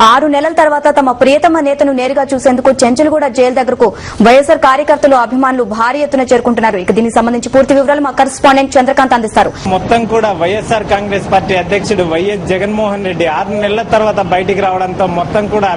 6 నెలల తర్వాత తమ ప్రియతమ నేతను నేరుగా చూసేందుకు చెంచల్గూడ జైలు దగ్గరకు వైఎస్ఆర్ కార్యకర్తలు అభిమానులు భారీ ఎత్తున చేరుకుంటున్నారు. ఇక దీనికి సంబంధించి పూర్తి వివరాలు మా కరెస్పాండెంట్ చంద్రకాంత్ అందిస్తారు. మొత్తం కూడా వైఎస్ఆర్ కాంగ్రెస్ పార్టీ అధ్యక్షుడు వైఎస్ జగన్మోహన్ రెడ్డి 6 నెలల తర్వాత బయటికి రావడంతో మొత్తం కూడా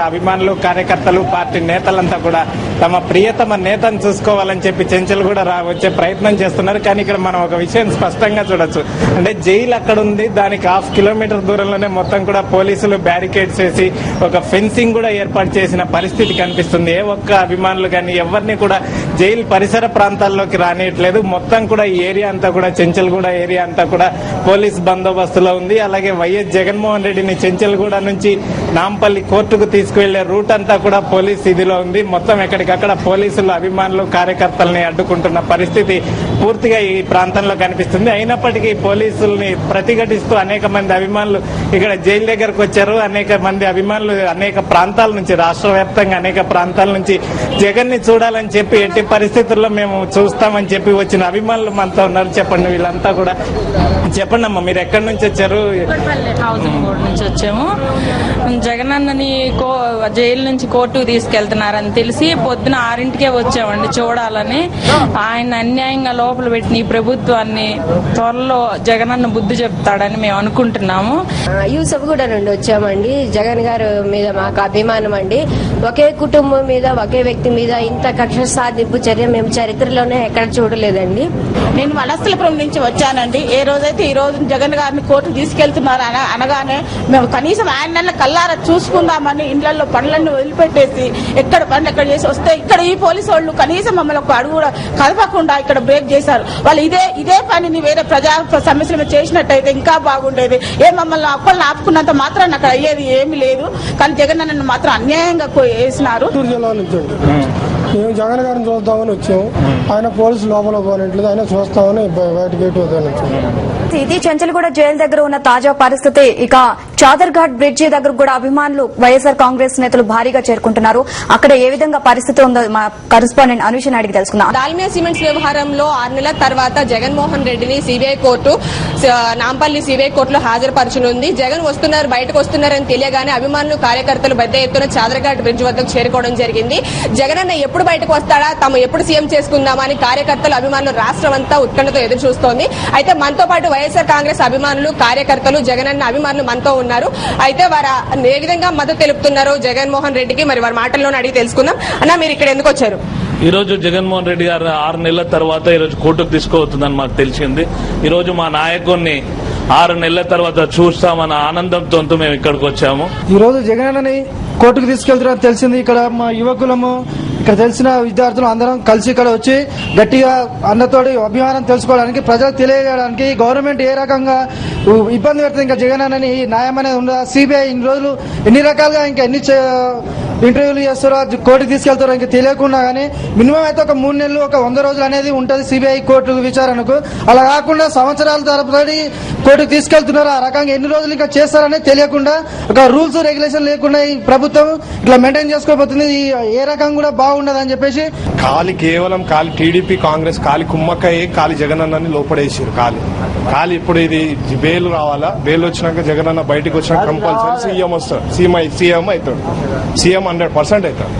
అభిమానులు కార్యకర్తలు పార్టీ నేతలంతా కూడా తమ ప్రియతమ నేతను చూసుకోవాలని చెప్పి చెంచల్గూడ వచ్చే ప్రయత్నం చేస్తున్నారు. కానీ ఇక్కడ మనం ఒక విషయం స్పష్టంగా చూడొచ్చు. అంటే జైలు అక్కడ ఉంది, దానికి 1/2 కిలోమీటర్ దూరంలోనే మొత్తం కూడా పోలీసులు బ్యారికేడ్స్ వేసి ఒక ఫెన్సింగ్ కూడా ఏర్పాటు చేసిన పరిస్థితి కనిపిస్తుంది. ఏ ఒక్క అభిమానులు కానీ ఎవరిని కూడా జైలు పరిసర ప్రాంతాల్లోకి రానియట్లేదు. మొత్తం కూడా ఈ ఏరియా అంతా కూడా చెంచల్గూడ ఏరియా అంతా కూడా పోలీస్ బందోబస్తులో ఉంది. అలాగే వైఎస్ జగన్మోహన్ రెడ్డిని చెంచల్గూడ నుంచి నాంపల్లి కోర్టుకు తీసుకువెళ్లే రూట్ అంతా కూడా పోలీస్ ఇదిలో ఉంది. మొత్తం ఎక్కడికక్కడ పోలీసులు అభిమానులు కార్యకర్తల్ని అడ్డుకుంటున్న పరిస్థితి పూర్తిగా ఈ ప్రాంతంలో కనిపిస్తుంది. అయినప్పటికీ పోలీసుల్ని ప్రతిఘటిస్తూ అనేక మంది అభిమానులు ఇక్కడ జైలు దగ్గరకు వచ్చారు. అనేక మంది అభిమానులు అనేక ప్రాంతాల నుంచి, రాష్ట్ర వ్యాప్తంగా అనేక ప్రాంతాల నుంచి జగన్ ని చూడాలని చెప్పి ఎట్టి పరిస్థితుల్లో మేము చూస్తామని చెప్పి వచ్చిన అభిమానులు మనతో ఉన్నారు. చెప్పండి, వీళ్ళంతా కూడా చెప్పండి అమ్మా, మీరు ఎక్కడి నుంచి వచ్చారు? నుంచి వచ్చాము. జగన్ అన్నని జైలు నుంచి కోర్టుకు తీసుకెళ్తున్నారని తెలిసి పొద్దున 6ంటికే వచ్చామండి చూడాలని. ఆయన అన్యాయంగా లోపల పెట్టిన ఈ ప్రభుత్వాన్ని త్వరలో జగన్ అన్న బుద్ధి చెప్తాడని మేము అనుకుంటున్నాము. యూసఫ్గూడ నుండి వచ్చామండి. జగన్ గారు మీద మాకు అభిమానం అండి. ఒకే కుటుంబం మీద, ఒకే వ్యక్తి మీద ఇంత కక్ష సాధింపు చర్య మేము చరిత్రలోనే ఎక్కడ చూడలేదండి. నేను వలసలపురం నుంచి వచ్చానండి. ఏ రోజైతే ఈ రోజు జగన్ గారిని కోర్టు తీసుకెళ్తున్నారు అనగానే మేము కనీసం ఆయన కల్లారా చూసుకుందామని ఇళ్లలో పనులన్నీ వదిలిపెట్టేసి ఎక్కడ పనులు ఎక్కడ చేసి వస్తే ఇక్కడ ఈ పోలీసు వాళ్ళు కనీసం మమ్మల్ని ఒక అడుగు కూడా కదపకుండా ఇక్కడ బ్రేక్ చేశారు. వాళ్ళు ఇదే పనిని వేరే ప్రజా సమస్యలు చేసినట్టయితే ఇంకా బాగుండేది. మమ్మల్ని ఒక్కళ్ళని ఆపుకున్నంత మాత్రం అక్కడ అయ్యేది ఏమీ లేదు. కానీ జగన్ అన్నను మాత్రం అన్యాయంగా వేసినారు. మేము జగన్ గారిని చూద్దామని వచ్చాము. ఆయన పోలీసు లోపల పోనట్లేదు, ఆయన చూస్తామని బయటకి ఇది చెంచల్గూడ జైలు దగ్గర ఉన్న తాజా పరిస్థితి. ఇక చాదర్ఘాట్ బ్రిడ్జి దగ్గర కూడా అభిమానులు వైఎస్ఆర్ కాంగ్రెస్ నేతలు భారీగా చేరుకుంటున్నారు. అక్కడ ఏ విధంగా పరిస్థితి ఉందో మా కరెస్పాండెంట్ అనుషని అడిగి తెలుసుకుందాం. దాల్మియా సిమెంట్స్ వ్యవహారంలో 6 నెలల తర్వాత జగన్మోహన్ రెడ్డిని సిబిఐ కోర్టు నాంపల్లి సిబిఐ కోర్టులో హాజరుపరచనుంది. జగన్ వస్తున్నారు, బయటకు వస్తున్నారని తెలియగానే అభిమానులు కార్యకర్తలు పెద్ద ఎత్తున చాదర్ఘాట్ బ్రిడ్జ్ వద్దకు చేరుకోవడం జరిగింది. జగన్ అన్న ఎప్పుడు బయటకు వస్తాడా, తాము ఎప్పుడు సీఎం చేసుకుందామని కార్యకర్తలు అభిమానులు రాష్ట్రం అంతా ఉత్కంఠతో ఎదురు చూస్తోంది. అయితే మనతో పాటు వైఎస్ఆర్ కాంగ్రెస్ అభిమానులు కార్యకర్తలు జగనన్న అభిమానులు మనతో ఉన్నారు. అయితే వారు ఏ విధంగా మద్దతు తెలుపుతున్నారు జగన్మోహన్ రెడ్డికి, మరి వారి మాటల్లోనే అడిగి తెలుసుకుందాం. అన్న, మీరు ఇక్కడ ఎందుకు వచ్చారు? ఈ రోజు జగన్మోహన్ రెడ్డి గారు 6 నెలల తర్వాత ఈ రోజు కోర్టుకు తీసుకోవద్దని మాకు తెలిసింది. ఈ రోజు మా నాయకుడిని 6 నెలల తర్వాత చూస్తామన్న ఆనందంతో మేము ఇక్కడికి వచ్చాము. ఈ రోజు జగన్ కోర్టుకు తీసుకెళ్తున్నారని తెలిసింది. ఇక్కడ మా యువకులము, ఇక్కడ తెలిసిన విద్యార్థులు అందరం కలిసి ఇక్కడ వచ్చి గట్టిగా అన్నతోటి అభిమానం తెలుసుకోవడానికి, ప్రజలకు తెలియజేయడానికి గవర్నమెంట్ ఏ రకంగా ఇబ్బంది పెడుతుంది, ఇంకా జగన్ అన్నని న్యాయం అనేది ఉండదు. సిబిఐ ఇన్ని రోజులు ఎన్ని రకాలుగా ఇంకా ఎన్ని ఇంటర్వ్యూలు చేస్తారో, కోర్టుకు తీసుకెళ్తారో ఇంకా తెలియకుండా, కానీ మినిమం అయితే ఒక 3 నెలలు, ఒక 100 రోజులు అనేది ఉంటుంది సిబిఐ కోర్టు విచారణకు. అలా కాకుండా సంవత్సరాల తరబడి కోర్టుకు తీసుకెళ్తున్నారు. ఆ రకంగా ఎన్ని రోజులు ఇంకా చేస్తారనేది తెలియకుండా, ఒక రూల్స్ రెగ్యులేషన్ లేకుండా ఈ ప్రభుత్వం ఇట్లా మెయింటైన్ చేసుకోబోతుంది. ఏ రకంగా కూడా బాగుండదని చెప్పేసి కేవలం టీడీపీ కాంగ్రెస్ కుమ్మక్కయ్యి జగన్ అన్నని లోపడేసారు. కాలి ఇప్పుడు ఇది బెయిల్ రావాలా, బెయిల్ వచ్చినాక జగన్ అన్న బయటకు వచ్చినాక కంపల్సరీ సీఎం వస్తాడు, సీఎం అవుతాడు, సీఎం 100% అవుతాడు.